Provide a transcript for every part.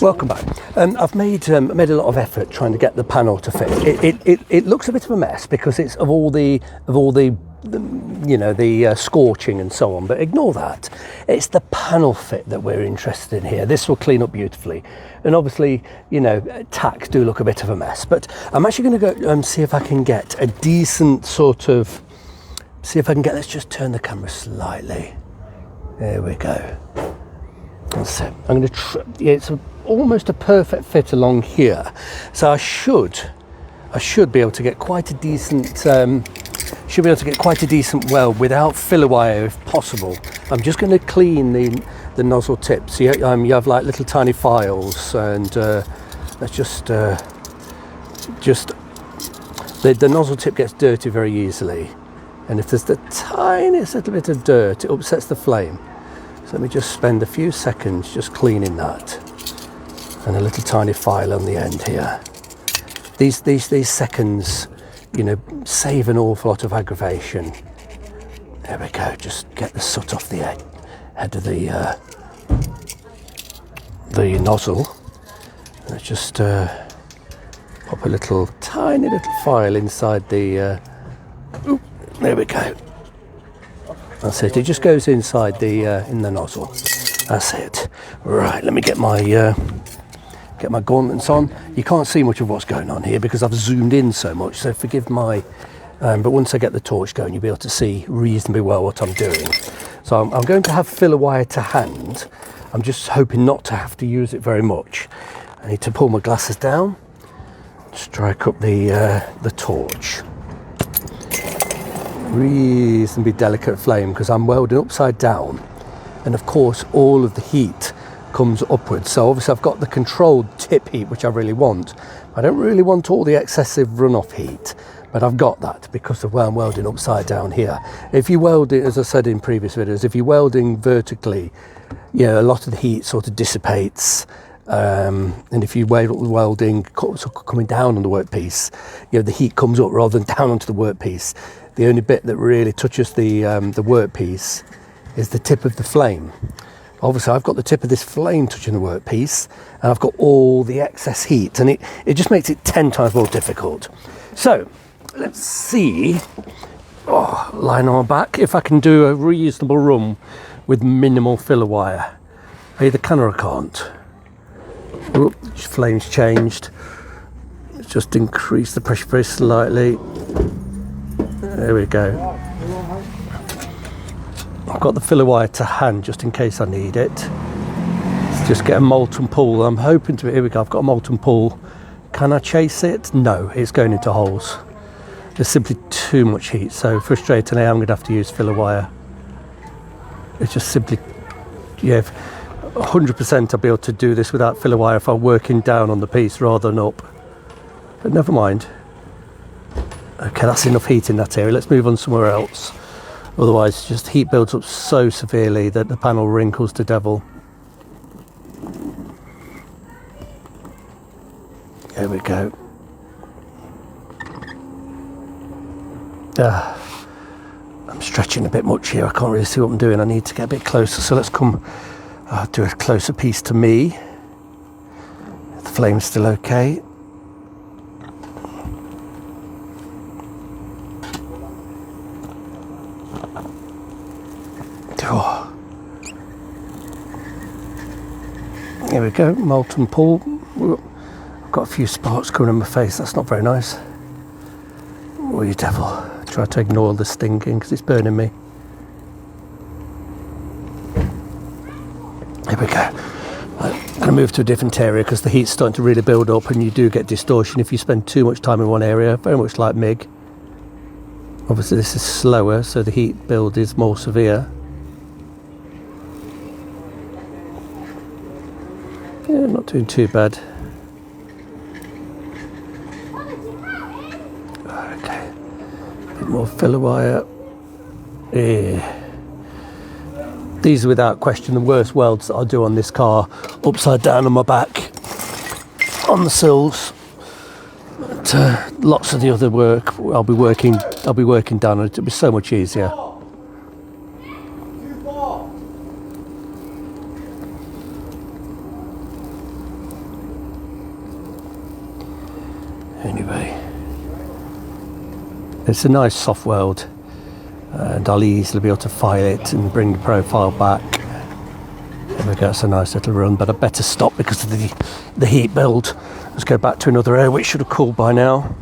Welcome back. I've made a lot of effort trying to get the panel to fit. It looks a bit of a mess because it's of all the scorching and so on. But ignore that. It's the panel fit that we're interested in here. This will clean up beautifully, and obviously, tacks do look a bit of a mess. But I'm actually going to go see if I can get a decent sort of. See if I can get. Let's just turn the camera slightly. There we go. So I'm going to it's almost a perfect fit along here, so I should be able to get quite a decent weld without filler wire if possible. I'm just going to clean the nozzle tips. You have like little tiny files, and let's just the nozzle tip gets dirty very easily, and if there's the tiniest little bit of dirt, it upsets the flame. Let me just spend a few seconds just cleaning that, and a little tiny file on the end here. These seconds, save an awful lot of aggravation. There we go. Just get the soot off the head of the nozzle. Let's just pop a tiny little file inside the. There we go. That's it. It just goes inside in the nozzle. That's it. Right. Let me get my gauntlets on. You can't see much of what's going on here because I've zoomed in so much. So forgive my. But once I get the torch going, you'll be able to see reasonably well what I'm doing. So I'm going to have filler wire to hand. I'm just hoping not to have to use it very much. I need to pull my glasses down. Strike up the torch. Reasonably delicate flame because I'm welding upside down, and of course all of the heat comes upwards. So obviously I've got the controlled tip heat, which I really want. I don't really want all the excessive runoff heat, but I've got that because of where I'm welding upside down here. If you weld it, as I said in previous videos, if you're welding vertically, a lot of the heat sort of dissipates. And if you welding coming down on the workpiece, the heat comes up rather than down onto the workpiece. The only bit that really touches the workpiece is the tip of the flame. Obviously, I've got the tip of this flame touching the workpiece, and I've got all the excess heat, and it just makes it 10 times more difficult. So, let's see, lying on my back, if I can do a reasonable run with minimal filler wire. I either can or I can't. Oop, flame's changed. Let's just increase the pressure very slightly. There we go. I've got the filler wire to hand just in case I need it. Let's just get a molten pool. I'm hoping to. Here we go. I've got a molten pool. Can I chase it? No, it's going into holes. There's simply too much heat. So frustratingly, I'm going to have to use filler wire. It's just simply, 100% I'll be able to do this without filler wire if I'm working down on the piece rather than up. But never mind. Okay, that's enough heat in that area. Let's move on somewhere else. Otherwise, just heat builds up so severely that the panel wrinkles to devil. There we go. I'm stretching a bit much here. I can't really see what I'm doing. I need to get a bit closer. So let's come do a closer piece to me. The flame's still okay. Here we go, molten pool. I've got a few sparks coming on my face. That's not very nice. Oh, you devil. Try to ignore the stinging because it's burning me. Here we go. I'm going to move to a different area because the heat's starting to really build up, and you do get distortion if you spend too much time in one area, very much like MIG. Obviously this is slower, so the heat build is more severe. Yeah, not doing too bad. Okay, a bit more filler wire. Yeah. These are without question the worst welds that I'll do on this car, upside down on my back, on the sills. But lots of the other work I'll be working down on it. It'll be so much easier. Anyway, it's a nice soft weld, and I'll easily be able to file it and bring the profile back. There we go, it's a nice little run, but I better stop because of the heat build. Let's go back to another area which should have cooled by now.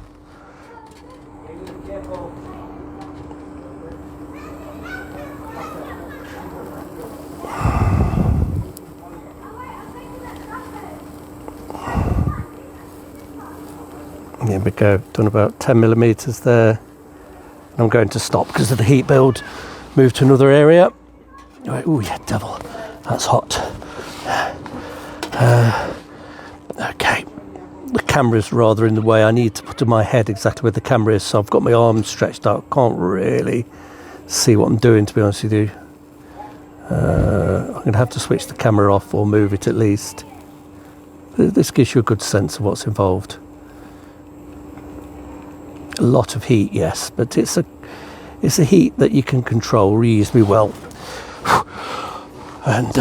Here we go, done about 10 millimeters there. I'm going to stop because of the heat build. Move to another area. Right, oh yeah, devil, that's hot. Okay, the camera's rather in the way. I need to put my head exactly where the camera is, so I've got my arms stretched out. Can't really see what I'm doing, to be honest with you. I'm going to have to switch the camera off or move it at least. This gives you a good sense of what's involved. A lot of heat, yes, but it's a heat that you can control reasonably well, and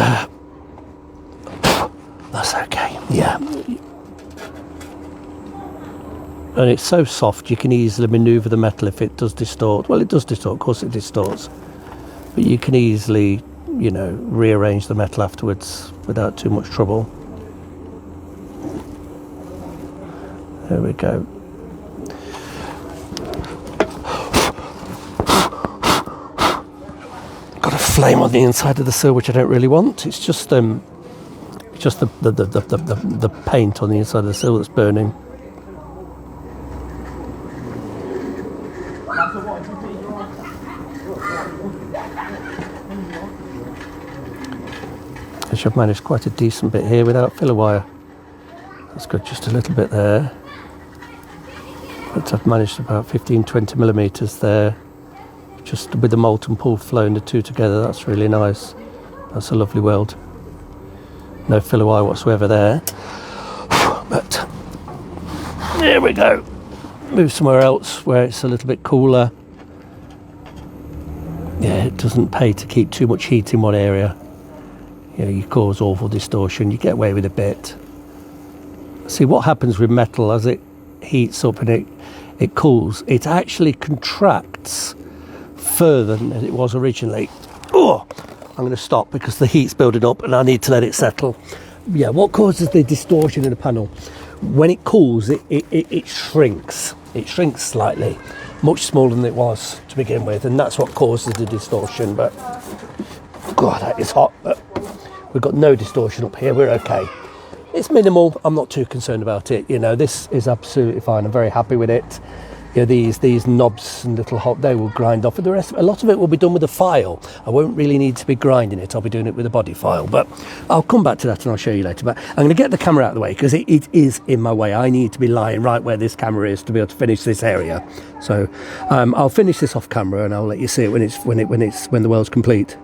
that's okay. Yeah, and it's so soft you can easily manoeuvre the metal if it does distort. Well, it does distort, of course it distorts, but you can easily, you know, rearrange the metal afterwards without too much trouble. There we go. Got a flame on the inside of the sill, which I don't really want. It's just the paint on the inside of the sill that's burning. Actually, I've managed quite a decent bit here without filler wire. That's good, just a little bit there. But I've managed about 15-20 millimeters there, just with the molten pool flowing the two together. That's really nice. That's a lovely weld. No filler wire whatsoever there. But there we go. Move somewhere else where it's a little bit cooler. Yeah, it doesn't pay to keep too much heat in one area. You know, you cause awful distortion. You get away with a bit. See what happens with metal as it heats up and it cools. It actually contracts further than it was originally. Oh, I'm going to stop because the heat's building up and I need to let it settle. Yeah, what causes the distortion in the panel? When it cools, it shrinks. It shrinks slightly, much smaller than it was to begin with, and that's what causes the distortion. But God, that is hot. But we've got no distortion up here. We're okay. It's minimal. I'm not too concerned about it. You know, this is absolutely fine. I'm very happy with it. You know, these knobs and little hot, they will grind off. And the rest, a lot of it will be done with a file. I won't really need to be grinding it. I'll be doing it with a body file. But I'll come back to that and I'll show you later. But I'm going to get the camera out of the way because it is in my way. I need to be lying right where this camera is to be able to finish this area. So I'll finish this off camera and I'll let you see it when the weld's complete.